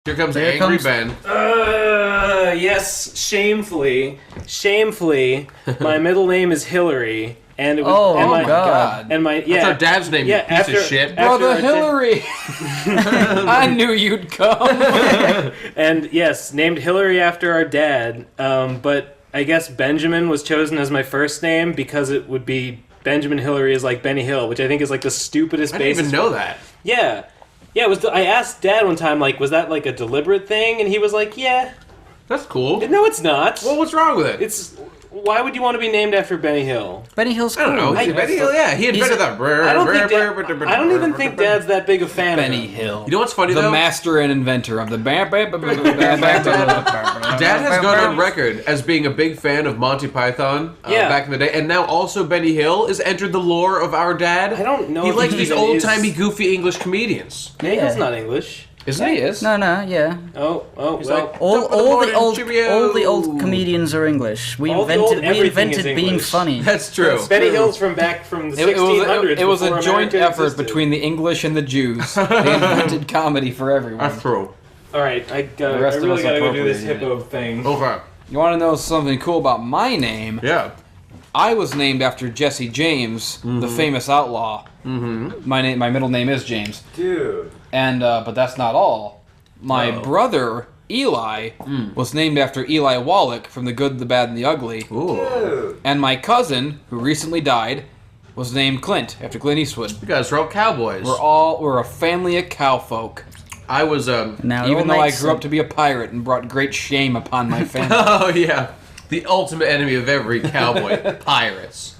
Here comes Angry Ben. Yes, shamefully, my middle name is Hillary, and it was. Oh, and my God. And my That's our dad's name, you piece of shit. Brother Hillary! I knew you'd come. And yes, named Hillary after our dad. But I guess Benjamin was chosen as my first name because it would be Benjamin Hillary is like Benny Hill, which I think is like the stupidest. I didn't even know that. Yeah. Yeah, I asked Dad one time, like, was that like a deliberate thing? And he was like, yeah. That's cool. No, it's not. Well, what's wrong with it? Why would you want to be named after Benny Hill? Benny Hill's cool. I don't know. Benny Hill, yeah, he invented that. I don't even think Dad's that big a fan Benny of him. Hill. You know what's funny, though? The master and inventor of the... Dad has gone on record as being a big fan of Monty Python back in the day, and now also Benny Hill has entered the lore of our dad. I don't know He if likes he these even old-timey, goofy English comedians. Benny Hill's not English. Isn't he? is. No, yeah. Oh, He's well. like, All top of the morning, the cheerio. old comedians are English. We All the old invented everything is being English. funny. That's true. Benny Hill's from the 1600s. It was a before joint America effort existed. between the English and the Jews. They invented comedy for everyone. That's true. All right, I rest of really us gotta go do this appropriated hippo thing. Okay. You want to know something cool about my name? Yeah. I was named after Jesse James, the famous outlaw. Mm-hmm. My middle name is James. Dude. And but that's not all. My brother Eli was named after Eli Wallach from The Good, the Bad, and the Ugly. Ooh. And my cousin, who recently died, was named Clint after Clint Eastwood. You guys are all cowboys. We're a family of cowfolk. I was Now Even though I grew up to be a pirate and brought great shame upon my family. Oh yeah, the ultimate enemy of every cowboy, pirates.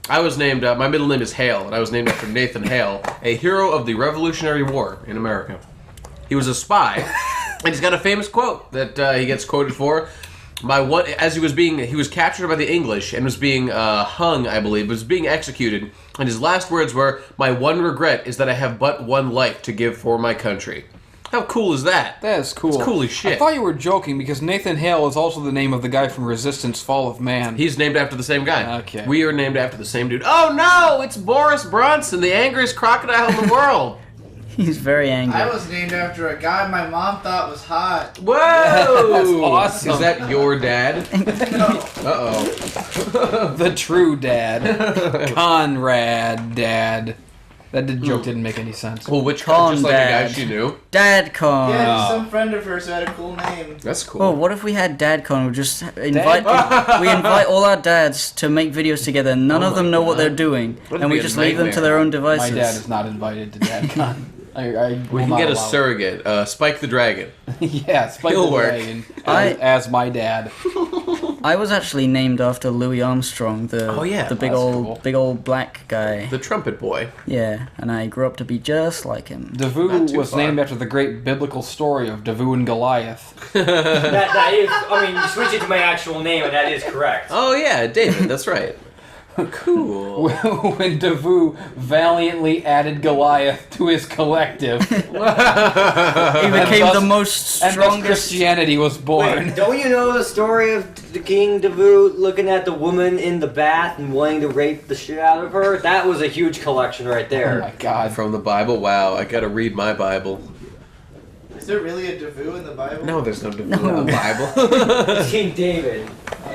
I was named. My middle name is Hale, and I was named after Nathan Hale, a hero of the Revolutionary War in America. He was a spy, and he's got a famous quote that he gets quoted for. As he was captured by the English and was being hung, I believe, was being executed, and his last words were, "My one regret is that I have but one life to give for my country." How cool is that? That is cool. It's cool as shit. I thought you were joking because Nathan Hale is also the name of the guy from Resistance: Fall of Man. He's named after the same guy. Okay. We are named after the same dude. Oh no! It's Boris Bronson, the angriest crocodile in the world. He's very angry. I was named after a guy my mom thought was hot. Whoa! That's awesome. Is that your dad? No. Uh-oh. The true dad. Conrad dad. That joke didn't make any sense. Well, which Con just like a guy Dad. she knew? Dadcon. Yeah, just some friend of hers who had a cool name. That's cool. Oh, what if we had Dadcon? We just invite we invite all our dads to make videos together. None of them know what they're doing, Would and be we a just leave them to nightmare. their own My devices. dad is not invited to DadCon. I We can get a surrogate, Spike the Dragon. Yeah, Spike He'll the work. Dragon I- as my dad. I was actually named after Louis Armstrong, the Oh, yeah. the big That's old cool. big old black guy. The trumpet boy. Yeah, and I grew up to be just like him. Not Davoo too was far. named after the great biblical story of Davoo and Goliath. That is, I mean, you switch it to my actual name, and that is correct. Oh yeah, David. That's right. Cool. When Davoo valiantly added Goliath to his collective. He became the most And thus strongest. Christianity was born. Wait, don't you know the story of the King Davoo looking at the woman in the bath and wanting to rape the shit out of her? That was a huge collection right Oh there. my god. From the Bible. Wow, I gotta read my Bible. Is there really a Davoo in the Bible? No, there's no Davoo in the Bible. It's King David.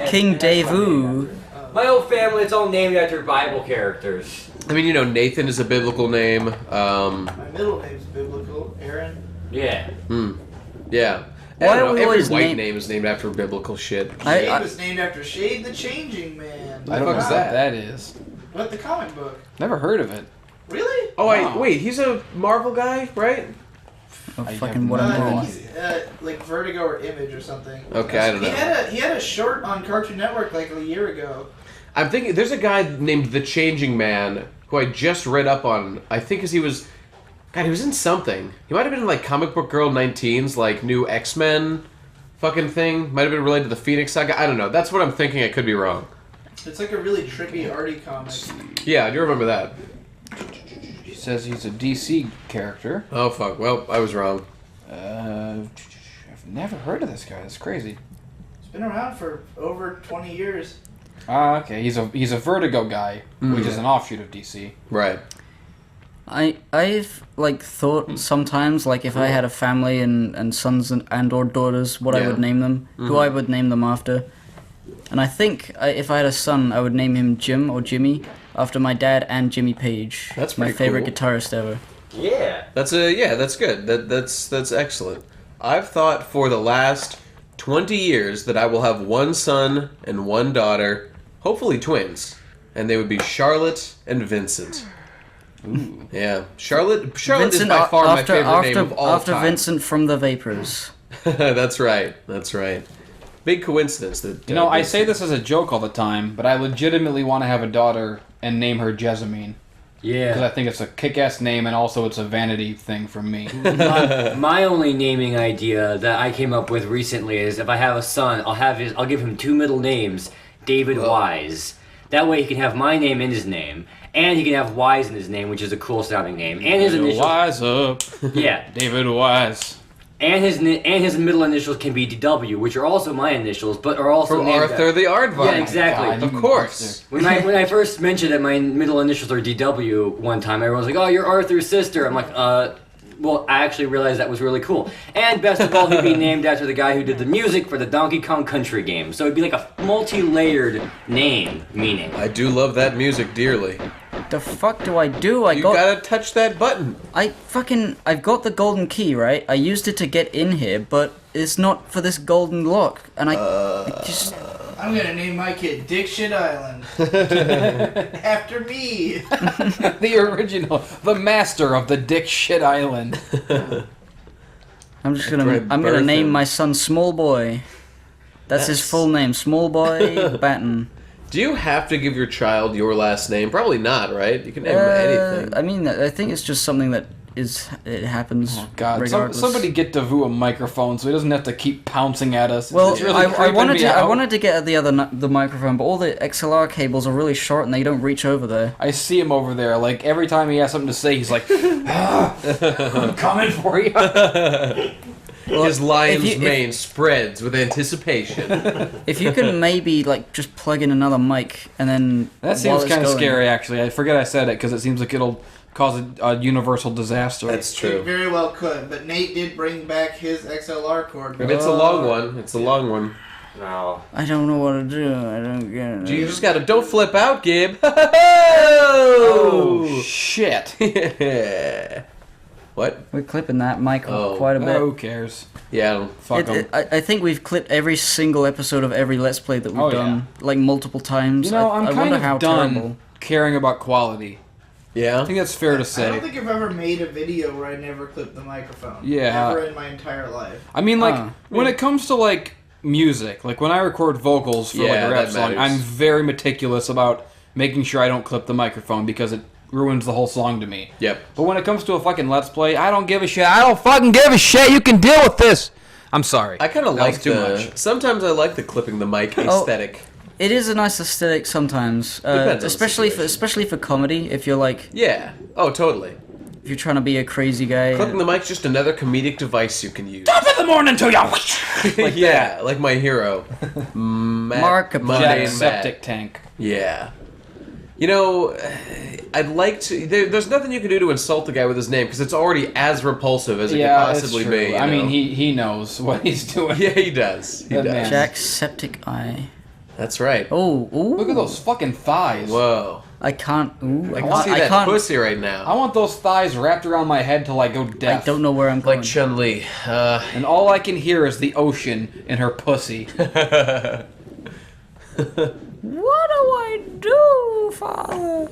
King Davoo. My whole family, it's all named after Bible characters. I mean, you know, Nathan is a biblical name. My middle name's biblical. Aaron. Yeah. Yeah. Why I don't are know, we every always white name- name is named after biblical shit. Shade was named after Shade the Changing Man. I don't know what that is. What, the comic book? Never heard of it. Really? Oh, Wow. wait, he's a Marvel guy, right? Oh, I fucking have what no I'm idea. doing. He's like Vertigo or Image or something. Okay, I don't know. He had a short on Cartoon Network like a year ago. I'm thinking there's a guy named The Changing Man who I just read up on. I think because he was in something. He might have been in like Comic Book Girl 19's like new X-Men fucking thing. Might have been related to the Phoenix Saga. I don't know. That's what I'm thinking. I could be wrong. It's like a really trippy, arty comic. Yeah, I do remember that. She says he's a DC character. Oh fuck. Well, I was wrong. I've never heard of this guy. That's crazy. It's been around for over 20 years. Okay. He's a Vertigo guy, which is an offshoot of DC. Right. I've like thought sometimes like if I had a family and sons and or daughters, what I would name them, who I would name them after. And I think if I had a son, I would name him Jim or Jimmy after my dad and Jimmy Page. That's my pretty favorite cool. guitarist ever. Yeah. That's good. That's excellent. I've thought for the last 20 years that I will have one son and one daughter, hopefully twins, and they would be Charlotte and Vincent. Ooh. Yeah, Charlotte Vincent, is by far my favorite name of all after time. Vincent from the Vapors. That's right. Big coincidence that I say this as a joke all the time, but I legitimately want to have a daughter and name her Jessamine. Yeah. Because I think it's a kick-ass name, and also it's a vanity thing from me. My only naming idea that I came up with recently is if I have a son, I'll give him 2 middle names, David Wise. That way he can have my name in his name, and he can have Wise in his name, which is a cool sounding name, and his initials. Wise up. Yeah. David Wise. And his middle initials can be DW, which are also my initials, but are also from named Arthur the Aardvark. Yeah, exactly. Of course. When I first mentioned that my middle initials are DW one time, everyone was like, "Oh, you're Arthur's sister." I'm like, well, I actually realized that was really cool. And best of all, he'd be named after the guy who did the music for the Donkey Kong Country game. So it'd be like a multi-layered name meaning. I do love that music dearly. The fuck do I do? You gotta touch that button. I've got the golden key, right? I used it to get in here, but it's not for this golden lock, and I just... I'm gonna name my kid Dick Shit Island. After me. The original, the master of the Dick Shit Island. I'm gonna name my son Small Boy. That's his full name, Small Boy Batten. Do you have to give your child your last name? Probably not, right? You can name him anything. I mean, I think it's just something that it happens. Oh God! Regardless. Somebody get Davu a microphone so he doesn't have to keep pouncing at us. Well, It's really I creeping wanted me to. I out. wanted to get the microphone, but all the XLR cables are really short and they don't reach over there. I see him over there. Like every time he has something to say, he's like, "I'm coming for you." His lion's if- mane spreads with anticipation. If you can maybe like just plug in another mic and then That while seems it's kind of going- scary, actually. I forget I said it because it seems like it'll cause a universal disaster. That's It true. very well could, but Nate did bring back his XLR cord. And it's a long one. It's a long one. No. I don't know what to do. I don't get it. You just gotta don't flip out, Gib. Oh shit! What? We're clipping that mic Oh. quite a bit. Who cares? Yeah. Fuck them. I think we've clipped every single episode of every Let's Play that we've Oh, done, like multiple times. You know, I I'm kind wonder of how done terrible. caring about quality. Yeah. I think that's fair to I don't say. think I've ever made a video where I never clipped the microphone. Yeah. Never in my entire life. I mean, like, Ah. when it comes to, like, music, like, when I record vocals for, Yeah, like, a rap that song, matters. I'm very meticulous about making sure I don't clip the microphone because it ruins the whole song to me. Yep. But when it comes to a fucking Let's Play, I don't give a shit. I don't fucking give a shit. You can deal with this. I'm sorry. I kind of That like was too the. much. Sometimes I like the clipping the mic aesthetic. It is a nice aesthetic sometimes, Depends on the especially situation. for comedy. If you're like, Yeah. Oh, totally. if you're trying to be a crazy guy. Clipping the mic's just another comedic device you can use. Top of the morning to you. Yeah, like my hero, Mark Monday Jack and Septic Matt. Tank. Yeah. You know, I'd like to. There's nothing you can do to insult the guy with his name because it's already as repulsive as it Yeah, could it's possibly true. be. you I mean, know? he knows what he's doing. Yeah, he does. He That does. man. Jack's septic eye. That's right. Oh, ooh. Look at those fucking thighs. Whoa. I can't. Ooh, I I can can't. see I that can't. pussy right I now. want those thighs wrapped around my head till I go I deaf. don't know where I'm going. Like Chun-Li. And all I can hear is the ocean in her pussy. What do I do, Father?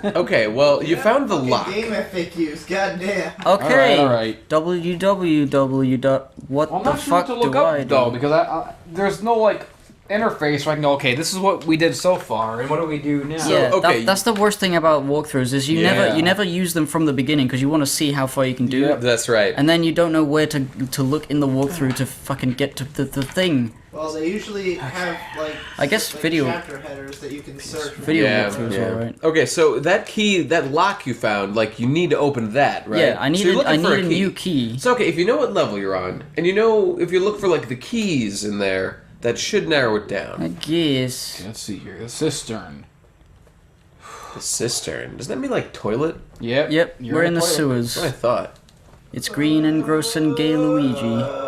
Okay, well, you found the Fucking lock. game FAQs, goddamn. Okay. All right. www. I'm the not sure fuck what to look do up I do? though because I there's no like interface where I can go. Okay, this is what we did so far, and what do we do now? So- Yeah, okay. that's the worst thing about walkthroughs is you Yeah. never use them from the beginning because you want to see how far you can do, Yep. That's right. and then you don't know where to look in the walkthrough to fucking get to the thing. Well, they usually have like I guess like video- chapter headers that you can search. for. Video Yeah, walkthroughs, yeah. alright. Okay, so that key, that lock you found, like you need to open that, right? Yeah, I So need you're looking for a new key. So okay, if you know what level you're on, and you know if you look for like the keys in there, that should narrow it I down. guess. Let's see here. The cistern. The cistern. Doesn't that mean like toilet? Yep. Yep, You're we're in the toilet. sewers. That's what I thought. It's green and gross and gay Luigi.